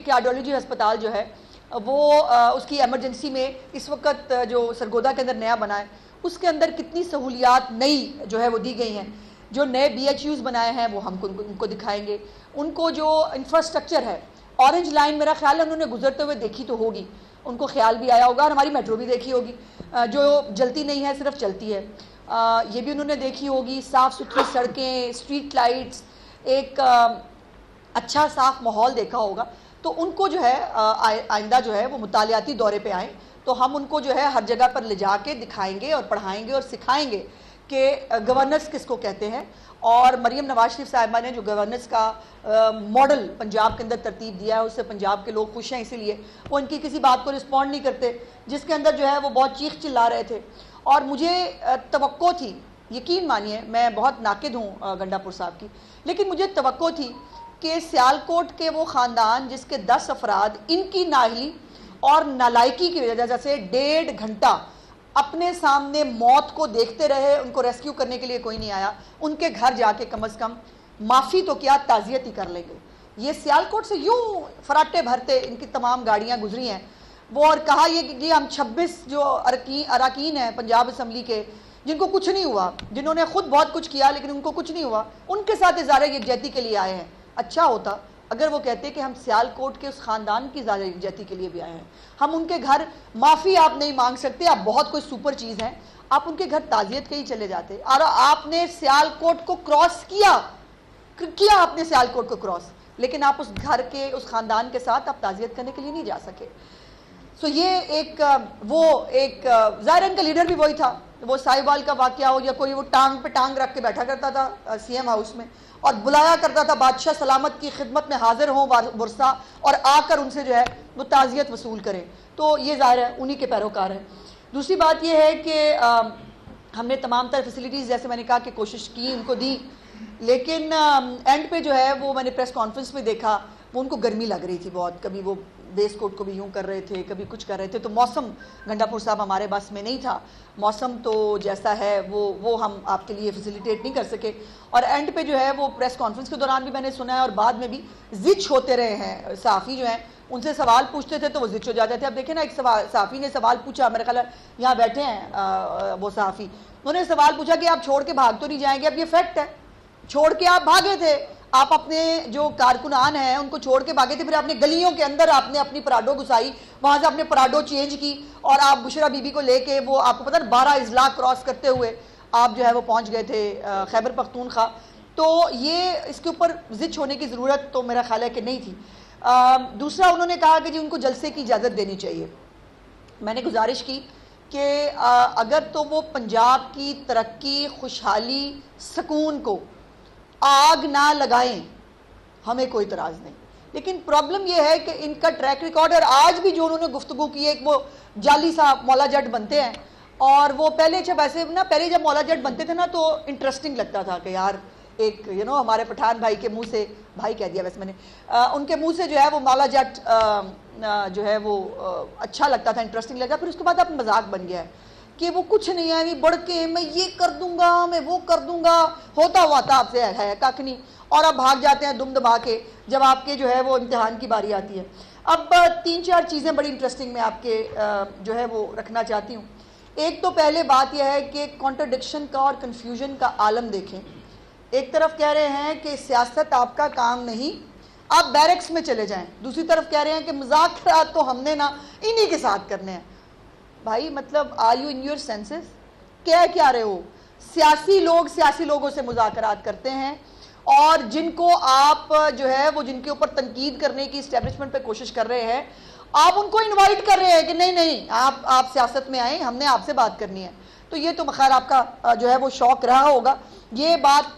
Cardiology अस्पताल जो है वो उसकी एमरजेंसी में इस वक्त जो सरगोदा के अंदर नया बना है उसके अंदर कितनी सहूलियात नई जो है वो दी गई हैं। जो नए BHUs बनाए हैं वो हमको उनको दिखाएंगे। उनको जो इंफ्रास्ट्रक्चर है, ऑरेंज लाइन मेरा ख्याल है उन्होंने गुजरते हुए देखी तो होगी, उनको ख्याल भी आया होगा, और हमारी मेट्रो भी देखी होगी जो जलती नहीं है सिर्फ चलती है, ये भी उन्होंने देखी होगी। साफ़ सुथरी सड़कें, स्ट्रीट लाइट्स, एक अच्छा साफ माहौल देखा होगा। तो उनको जो है आइंदा जो है वो मुतालियाती दौरे पे आएँ तो हम उनको जो है हर जगह पर ले जाके दिखाएंगे और पढ़ाएंगे और सिखाएंगे कि गवर्नेंस किसको कहते हैं। और मरीम नवाज शरीफ साहिबा ने जो गवर्नेंस का मॉडल पंजाब के अंदर तरतीब दिया है उससे पंजाब के लोग खुश हैं, इसीलिए वो इनकी किसी बात को रिस्पॉन्ड नहीं करते, जिसके अंदर जो है वो बहुत चीख चिल्ला रहे थे। और मुझे तवक्को थी, यकीन मानिए मैं बहुत नाकिद हूँ गंडापुर साहब की, लेकिन मुझे तवक्को थी कि सियालकोट के वो ख़ानदान जिसके 10 अफराद इनकी नाहली और नालायकी की वजह से 1.5 घंटा अपने सामने मौत को देखते रहे, उनको रेस्क्यू करने के लिए कोई नहीं आया, उनके घर जाके कम से कम माफ़ी तो क्या ताज़ियत ही कर लेंगे। ये सियालकोट से यूं फराटे भरते इनकी तमाम गाड़ियाँ गुजरी हैं वो, और कहा ये कि हम 26 जो अरकान हैं पंजाब असम्बली के जिनको कुछ नहीं हुआ, जिन्होंने खुद बहुत कुछ किया लेकिन उनको कुछ नहीं हुआ, उनके साथ इज़हार यकजहती के लिए आए हैं। अच्छा होता अगर वो कहते कि हम सियालकोट के उस ख़ानदान की इज़हार यकजहती के लिए भी आए हैं। हम उनके घर माफ़ी आप नहीं मांग सकते, आप बहुत कोई सुपर चीज़ हैं, आप उनके घर ताज़ियत के ही चले जाते। और आपने सियालकोट को क्रॉस किया आपने सियालकोट को क्रॉस, लेकिन आप उस घर के उस ख़ानदान के साथ आप ताज़ियत करने के लिए नहीं जा सके। सो ये एक ज़ाहिर का लीडर भी वही था। वो साहिवाल का वाक़या हो या कोई, वो टांग पे टांग रख के बैठा करता था CM हाउस में और बुलाया करता था बादशाह सलामत की खिदमत में हाजिर हों बुरसा, और आकर उनसे जो है वो ताज़ियत वसूल करें। तो ये ज़ाहिर है उन्हीं के पैरोकार हैं। दूसरी बात ये है कि हमने तमाम तर फैसिलिटीज़ जैसे मैंने कहा कि कोशिश की, उनको दी, लेकिन एंड पे जो है वो मैंने प्रेस कॉन्फ्रेंस में देखा वो उनको गर्मी लग रही थी बहुत, कभी वो बेस कोट को भी यूं कर रहे थे, कभी कुछ कर रहे थे। तो मौसम गंडापुर साहब हमारे बस में नहीं था, मौसम तो जैसा है वो हम आपके लिए फैसिलिटेट नहीं कर सके। और एंड पे जो है वो प्रेस कॉन्फ्रेंस के दौरान भी मैंने सुना है और बाद में भी जिच होते रहे हैं। सहाफ़ी जो हैं उनसे सवाल पूछते थे तो वो जिच हो जाते थे। अब देखें ना, एक सहाफ़ी ने सवाल पूछा, मेरे ख्याल यहाँ बैठे हैं वो सहाफ़ी, उन्होंने सवाल पूछा कि आप छोड़ के भाग तो नहीं जाएंगे। अब ये फैक्ट है, छोड़ के आप भागे थे, आप अपने जो कारकुनान हैं उनको छोड़ के भागे थे, फिर आपने गलियों के अंदर आपने अपनी पराडो घुसाई, वहाँ से आपने पराडो चेंज की और आप बुशरा बीबी को लेके वो आपको पता है 12 अजला क्रॉस करते हुए आप जो है वो पहुँच गए थे खैबर पख्तूनख्वा। तो ये इसके ऊपर जिच होने की ज़रूरत तो मेरा ख्याल है कि नहीं थी। दूसरा उन्होंने कहा कि जी उनको जलसे की इजाज़त देनी चाहिए। मैंने गुजारिश की कि अगर तो वो पंजाब की तरक्की, खुशहाली, सुकून को आग ना लगाएं, हमें कोई इतराज़ नहीं, लेकिन प्रॉब्लम यह है कि इनका ट्रैक रिकॉर्ड, और आज भी जो उन्होंने गुफ्तगू की है, वो जाली साहब मौला जट बनते हैं, और वो पहले जब ऐसे ना, पहले जब मौला जट बनते थे ना तो इंटरेस्टिंग लगता था कि यार एक हमारे पठान भाई के मुंह से, भाई कह दिया वैसे मैंने, उनके मुंह से जो है वो मौला जट जो है वो अच्छा लगता था, इंटरेस्टिंग लगा। फिर उसके बाद अब मजाक बन गया है कि वो कुछ नहीं है, बढ़ के मैं ये कर दूंगा, मैं वो कर दूंगा, होता हुआ था आपसे है कख नहीं, और अब भाग जाते हैं दुम दबा के जब आपके जो है वो इम्तिहान की बारी आती है। अब 3-4 चीज़ें बड़ी इंटरेस्टिंग मैं आपके जो है वो रखना चाहती हूँ। एक तो पहले बात यह है कि कॉन्ट्रडिक्शन का और कन्फ्यूजन का आलम देखें। एक तरफ कह रहे हैं कि सियासत आपका काम नहीं, आप बैरक्स में चले जाएं, दूसरी तरफ कह रहे हैं कि मुज़ाकरात तो हमने ना इन्हीं के साथ करने हैं। भाई मतलब are you in your senses? कह क्या रहे हो? सियासी लोग सियासी लोगों से मुज़ाकरात करते हैं, और जिनको आप जो है वो जिनके ऊपर तनकीद करने की इस्टेब्लिशमेंट पे कोशिश कर रहे हैं, आप उनको इनवाइट कर रहे हैं कि नहीं नहीं आप सियासत में आए, हमने आपसे बात करनी है। तो ये तो खैर आपका जो है वो शौक रहा होगा। ये बात